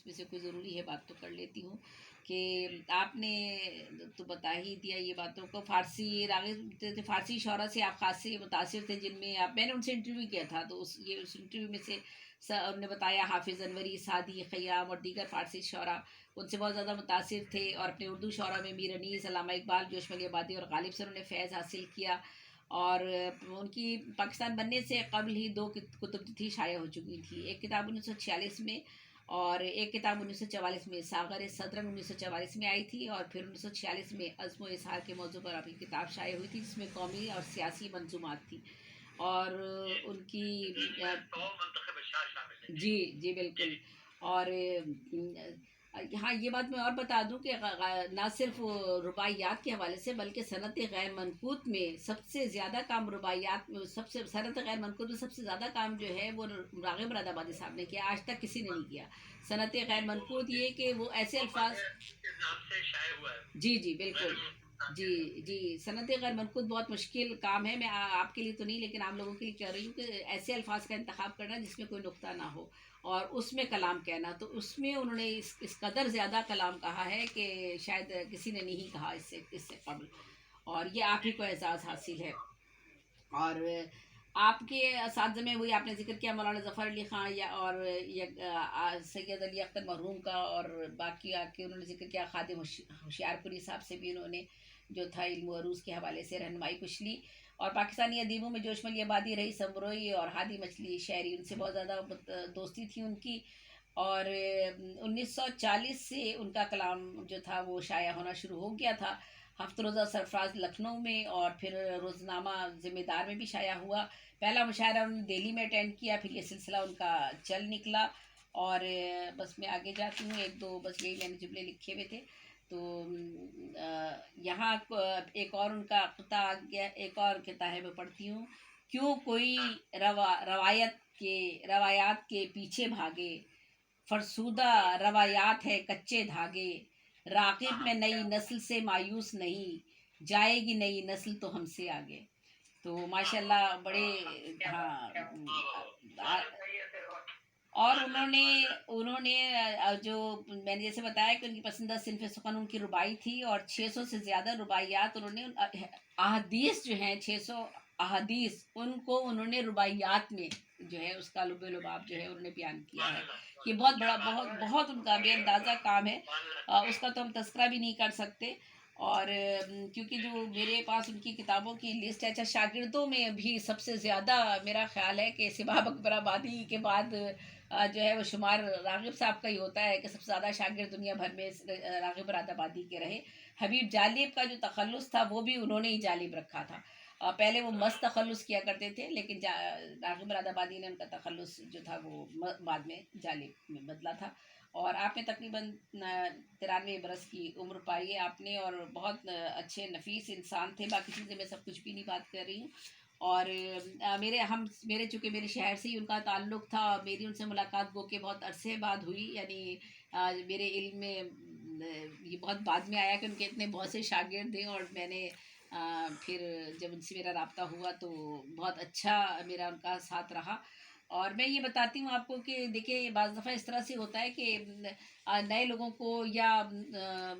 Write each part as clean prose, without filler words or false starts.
میں سے کوئی ضروری ہے بات تو کر لیتی ہوں کہ آپ نے تو بتا ہی دیا یہ باتوں کو. فارسی راغب فارسی شعراء سے آپ خاصے متاثر تھے جن میں میں نے ان سے انٹرویو کیا تھا تو اس انٹرویو میں سے انہوں نے بتایا حافظ انوری، سعدی، خیام اور دیگر فارسی شعراء ان سے بہت زیادہ متاثر تھے. اور اپنے اردو شعراء میں میر انیس، علامہ اقبال، جوش ملی آبادی اور غالب سے انہوں نے فیض حاصل کیا. اور ان کی پاکستان بننے سے قبل ہی 2 کتب تھی شائع ہو چکی تھی. ایک کتاب 1946 میں اور ایک کتاب 1944 میں. ساغر صدرنگ 1944 میں آئی تھی اور پھر 1946 میں عزم و اظہار کے موضوع پر اپنی کتاب شائع ہوئی تھی جس میں قومی اور سیاسی منظومات تھی. اور ان کی جی جی بالکل. اور ہاں یہ بات میں اور بتا دوں کہ نہ صرف رباعیات کے حوالے سے بلکہ صنعت غیر منقوط میں سب سے زیادہ کام رباعیات میں صنعت غیر منقوط میں سب سے زیادہ کام جو ہے وہ راغب مرادآبادی صاحب نے کیا. آج تک کسی نے نہیں کیا. صنعت غیر منقوط یہ کہ وہ ایسے الفاظ جی جی بالکل. جی جی صنعت غیر منقوط بہت مشکل کام ہے. میں آپ کے لیے تو نہیں لیکن عام لوگوں کے لیے کہہ رہی ہوں کہ ایسے الفاظ کا انتخاب کرنا جس میں کوئی نقطہ نہ ہو اور اس میں کلام کہنا. تو اس میں انہوں نے اس قدر زیادہ کلام کہا ہے کہ شاید کسی نے نہیں کہا اس سے قبل. اور یہ آپ ہی کو اعزاز حاصل ہے. اور آپ کے اساتذہ میں وہی آپ نے ذکر کیا مولانا ظفر علی خان اور سید علی اختر مرحوم کا اور باقی کے انہوں نے ذکر کیا. خادم ہوشیار پوری صاحب سے بھی انہوں نے جو تھا علم و عروض کے حوالے سے رہنمائی کچھ لی. اور پاکستانی ادیبوں میں جوش ملی آبادی، رئیس امروئی اور ہادی مچھلی شہری ان سے بہت زیادہ دوستی تھی ان کی. اور 1940 سے ان کا کلام جو تھا وہ شائع ہونا شروع ہو گیا تھا. ہفت روزہ سرفراز لکھنؤ میں اور پھر روزنامہ ذمہ دار میں بھی شائع ہوا. پہلا مشاعرہ انہوں نے دہلی میں اٹینڈ کیا. پھر یہ سلسلہ ان کا چل نکلا. اور بس میں آگے جاتی ہوں. 1-2 بس یہی میں نے جملے لکھے ہوئے تھے. تو یہاں ایک اور ان کا قطع آ گیا. ایک اور قطع ہے وہ پڑھتی ہوں. کیوں کوئی روایات کے پیچھے بھاگے، فرسودہ روایات ہے کچے دھاگے. راغب میں نئی نسل سے مایوس نہیں، جائے گی نئی نسل تو ہم سے آگے. تو ماشاءاللہ بڑے ہاں. اور انہوں نے جو میں نے جیسے بتایا کہ ان کی پسندیدہ صنف سخن ان کی رباعی تھی اور 600 سے زیادہ رباعیات انہوں نے احادیث جو ہیں 600 احادیث ان کو انہوں نے رباعیات میں جو ہے اس کا لب لباب جو ہے انہوں نے بیان کیا ہے. یہ بہت بڑا بہت ان کا بے اندازہ کام ہے. اس کا تو ہم تذکرہ بھی نہیں کر سکتے. اور کیونکہ جو میرے پاس ان کی کتابوں کی لسٹ ہے. اچھا شاگردوں میں بھی سب سے زیادہ میرا خیال ہے کہ سبا اکبر آبادی کے بعد جو ہے وہ شمار راغب صاحب کا ہی ہوتا ہے کہ سب سے زیادہ شاگرد دنیا بھر میں راغب مرادآبادی کے رہے. حبیب جالب کا جو تخلص تھا وہ بھی انہوں نے ہی جالب رکھا تھا. پہلے وہ مست تخلص کیا کرتے تھے لیکن راغب مرادآبادی نے ان کا تخلص جو تھا وہ بعد میں جالب میں بدلا تھا. اور آپ نے تقریباً 93 برس کی عمر پائی ہے آپ نے اور بہت اچھے نفیس انسان تھے. باقی چیزیں میں سب کچھ بھی نہیں بات کر رہی ہوں. اور میرے چونکہ میرے شہر سے ہی ان کا تعلق تھا. میری ان سے ملاقات گو کہ بہت عرصے بعد ہوئی. یعنی میرے علم میں یہ بہت بعد میں آیا کہ ان کے اتنے بہت سے شاگرد ہیں اور میں نے پھر جب ان سے میرا رابطہ ہوا تو بہت اچھا میرا ان کا ساتھ رہا. اور میں یہ بتاتی ہوں آپ کو کہ دیکھیں بعض دفعہ اس طرح سے ہوتا ہے کہ نئے لوگوں کو یا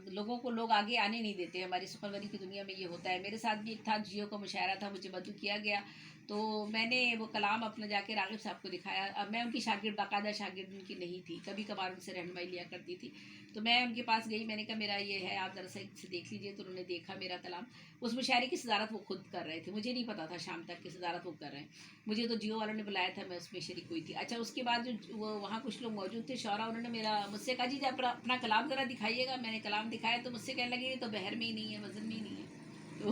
لوگوں کو لوگ آگے آنے نہیں دیتے. ہماری سخنوری کی دنیا میں یہ ہوتا ہے. میرے ساتھ بھی ایک تھا جیو کا مشاعرہ تھا، مجھے مدعو کیا گیا تو میں نے وہ کلام اپنا جا کے راغب صاحب کو دکھایا. اب میں ان کی شاگرد باقاعدہ شاگرد ان کی نہیں تھی، کبھی کبھار ان سے رہنمائی لیا کرتی تھی. تو میں ان کے پاس گئی، میں نے کہا میرا یہ ہے آپ ذرا سے دیکھ لیجیے. تو انہوں نے دیکھا میرا کلام. اس مشاعرے کی صدارت وہ خود کر رہے تھے، مجھے نہیں پتا تھا شام تک کی صدارت وہ کر رہے ہیں. مجھے تو جیو والوں نے بلایا تھا، میں اس میں شریک ہوئی تھی. اچھا اس کے بعد جو وہاں کچھ لوگ موجود تھے شعراء، انہوں نے مجھ سے کہا جی اپنا کلام ذرا دکھائیے گا. میں نے کلام دکھایا تو مجھ سے کہنے لگے یہ تو بحر میں ہی نہیں ہے، وزن میں ہی نہیں ہے. تو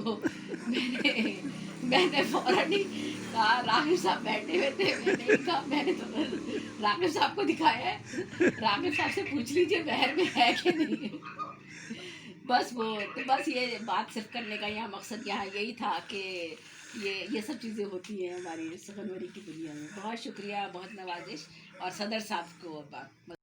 میں نے فوراً ہی کہا راغب صاحب بیٹھے ہوئے تھے، میں نے کہا میں نے تو راغب صاحب کو دکھایا ہے، راغب صاحب سے پوچھ لیجیے بحر میں ہے کہ نہیں ہے. بس یہ بات صرف کرنے کا یہاں مقصد یہاں یہی تھا کہ یہ سب چیزیں ہوتی ہیں ہماری سخنوری کی دنیا میں. بہت شکریہ، بہت نوازش. اور صدر صاحب کو بات